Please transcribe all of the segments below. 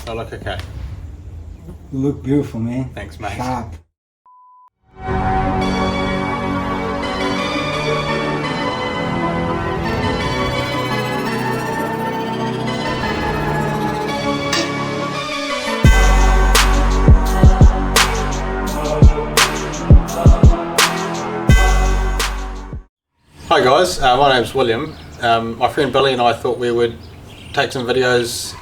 I look okay. You look beautiful, man. Thanks, mate. Sharp. Hi guys, my name's William. My friend Billy and I thought we would take some videos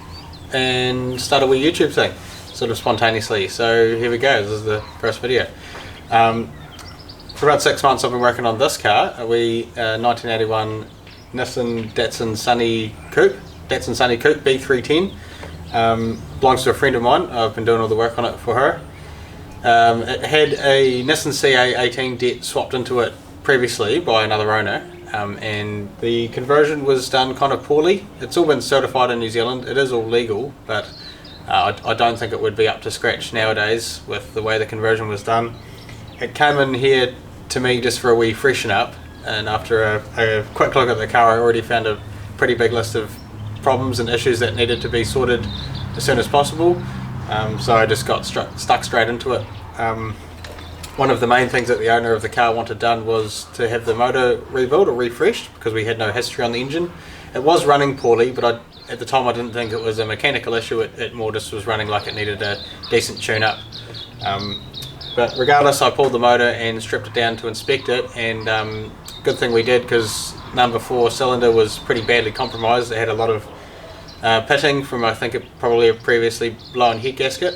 and start a wee YouTube thing, sort of spontaneously. So here we go, this is the first video. For about 6 months I've been working on this car, a wee 1981 Nissan Datsun Sunny Coupe, Datsun Sunny Coupe B310. Belongs to a friend of mine. I've been doing all the work on it for her. It had a Datsun CA18DET swapped into it previously by another owner, and the conversion was done kind of poorly. It's all been certified in New Zealand, it is all legal, but I don't think it would be up to scratch nowadays with the way the conversion was done. It came in here to me just for a wee freshen up, and after a quick look at the car I already found a pretty big list of problems and issues that needed to be sorted as soon as possible, so I just got stuck straight into it. One of the main things that the owner of the car wanted done was to have the motor rebuilt or refreshed, because we had no history on the engine. It was running poorly, but at the time I didn't think it was a mechanical issue, it more just was running like it needed a decent tune-up. But regardless, I pulled the motor and stripped it down to inspect it, and good thing we did, because number 4 cylinder was pretty badly compromised. It had a lot of pitting from, I think, probably a previously blown head gasket.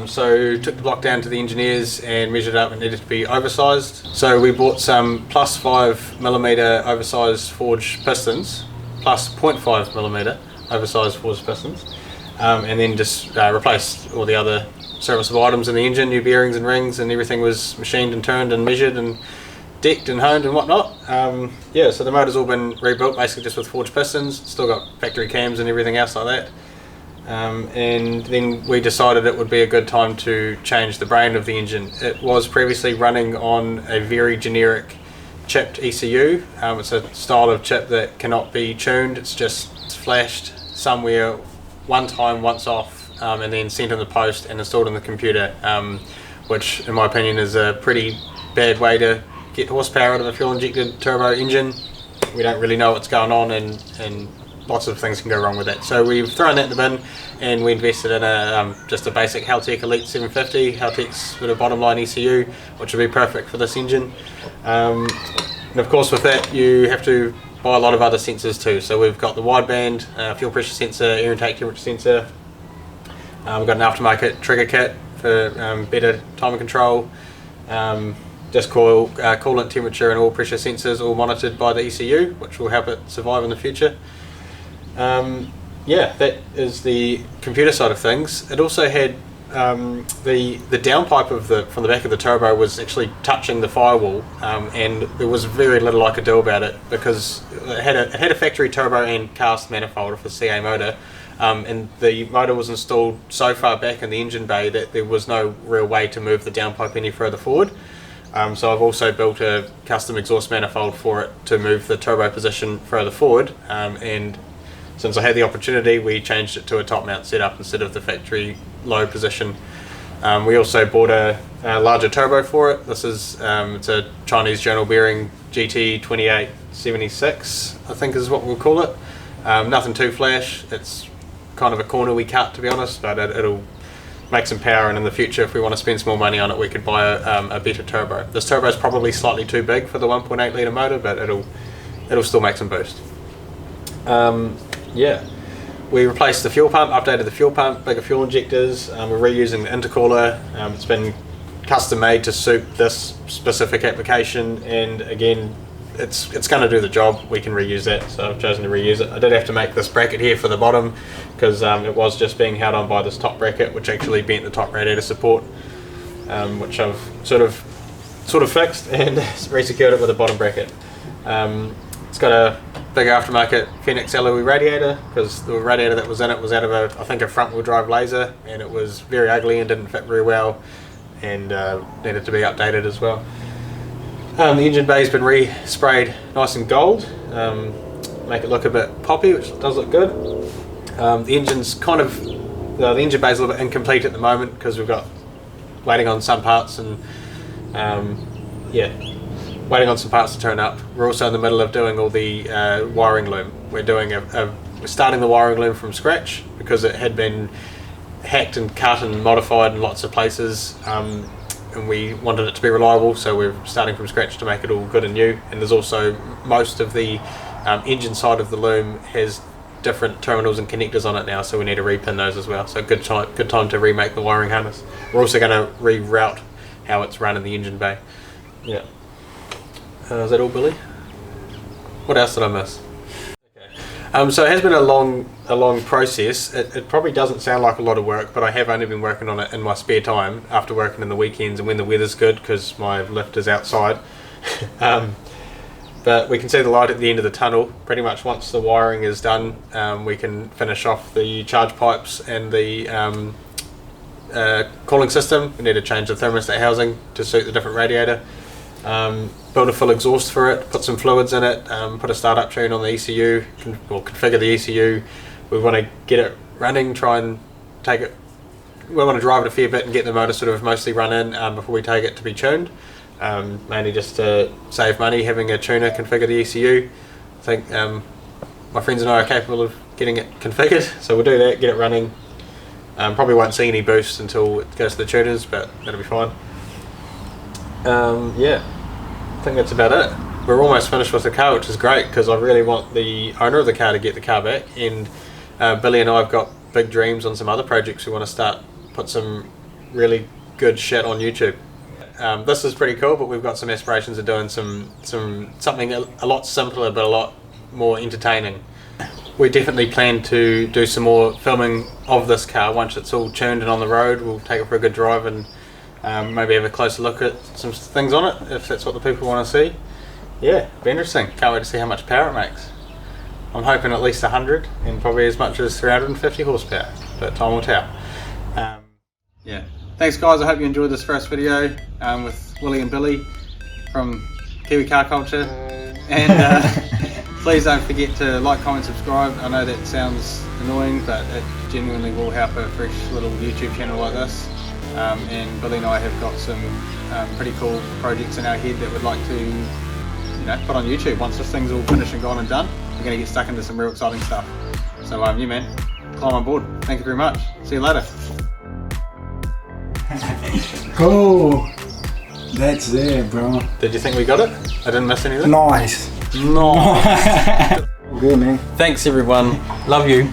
So took the block down to the engineers and measured up, and needed to be oversized. So we bought some plus 5mm oversized forged pistons, plus 0.5mm oversized forged pistons, and then just replaced all the other serviceable items in the engine, new bearings and rings, and everything was machined and turned and measured and decked and honed and whatnot. Yeah, so the motor's all been rebuilt basically just with forged pistons, still got factory cams and everything else like that. And then we decided it would be a good time to change the brain of the engine. It was previously running on a very generic chipped ECU. It's a style of chip that cannot be tuned, it's just flashed somewhere one time, once off, and then sent in the post and installed in the computer, which in my opinion is a pretty bad way to get horsepower out of a fuel injected turbo engine. We don't really know what's going on, and lots of things can go wrong with that. So we've thrown that in the bin, and we invested in just a basic Haltech Elite 750, Haltech's sort of bottom line ECU, which would be perfect for this engine. And of course with that you have to buy a lot of other sensors too. So we've got the wideband, fuel pressure sensor, air intake temperature sensor. We've got an aftermarket trigger kit for better timing control. Just coolant temperature and oil pressure sensors, all monitored by the ECU, which will help it survive in the future. Yeah, that is the computer side of things. It also had the downpipe from the back of the turbo was actually touching the firewall, and there was very little I could do about it, because it had a factory turbo and cast manifold for the CA motor, and the motor was installed so far back in the engine bay that there was no real way to move the downpipe any further forward. So I've also built a custom exhaust manifold for it to move the turbo position further forward, and since I had the opportunity, we changed it to a top mount setup instead of the factory low position. We also bought a larger turbo for it. This is it's a Chinese journal bearing GT2876, I think is what we'll call it. Nothing too flash, it's kind of a corner we cut, to be honest, but it'll make some power, and in the future if we want to spend some more money on it we could buy a better turbo. This turbo is probably slightly too big for the 1.8 litre motor, but it'll still make some boost. Yeah, we replaced the fuel pump, updated the fuel pump, bigger fuel injectors. We're reusing the intercooler. It's been custom made to suit this specific application, and again it's going to do the job. We can reuse that, so I've chosen to reuse it. I did have to make this bracket here for the bottom, because it was just being held on by this top bracket, which actually bent the top radiator support, which I've sort of fixed and re-secured it with a bottom bracket. It's got a bigger aftermarket Phoenix alloy radiator, because the radiator that was in it was out of I think a front wheel drive laser, and it was very ugly and didn't fit very well, and needed to be updated as well. The engine bay's been re-sprayed nice and gold, make it look a bit poppy, which does look good. The engine's kind of the engine bay is a little bit incomplete at the moment because we've got waiting on some parts and yeah, waiting on some parts to turn up. We're also in the middle of doing all the wiring loom. We're doing we're starting the wiring loom from scratch because it had been hacked and cut and modified in lots of places, and we wanted it to be reliable, so we're starting from scratch to make it all good and new. And there's also most of the engine side of the loom has different terminals and connectors on it now, so we need to repin those as well. So good time to remake the wiring harness. We're also going to reroute how it's run in the engine bay. Yeah. Is that all, Billy? What else did I miss? Okay. So it has been a long process. It probably doesn't sound like a lot of work, but I have only been working on it in my spare time after working in the weekends and when the weather's good because my lift is outside. But we can see the light at the end of the tunnel. Pretty much once the wiring is done, we can finish off the charge pipes and the cooling system. We need to change the thermostat housing to suit the different radiator. Build a full exhaust for it, put some fluids in it, put a startup tune on the ECU, configure the ECU. We want to get it running, try and take it, we want to drive it a fair bit and get the motor sort of mostly run in before we take it to be tuned. Mainly just to save money having a tuner configure the ECU. I think my friends and I are capable of getting it configured, so we'll do that, get it running. Probably won't see any boosts until it goes to the tuners, but that'll be fine. Yeah, I think that's about it. We're almost finished with the car, which is great because I really want the owner of the car to get the car back, and Billy and I have got big dreams on some other projects. We want to start, put some really good shit on YouTube. This is pretty cool, but we've got some aspirations of doing something a lot simpler but a lot more entertaining. We definitely plan to do some more filming of this car once it's all tuned and on the road. We'll take it for a good drive and maybe have a closer look at some things on it if that's what the people want to see. Yeah, it'll be interesting. Can't wait to see how much power it makes. I'm hoping at least 100 and probably as much as 350 horsepower, but time will tell. Yeah. Thanks guys, I hope you enjoyed this first video with Willie and Billy from Kiwi Car Culture, and please don't forget to like, comment, subscribe. I know that sounds annoying, but it genuinely will help a fresh little YouTube channel like this. And Billy and I have got some pretty cool projects in our head that we'd like to put on YouTube. Once this thing's all finished and gone and done, we're going to get stuck into some real exciting stuff. So yeah man, climb on board. Thank you very much. See you later. Cool. That's it, bro. Did you think we got it? I didn't miss anything? Nice. Nice. Good, man. Thanks everyone. Love you.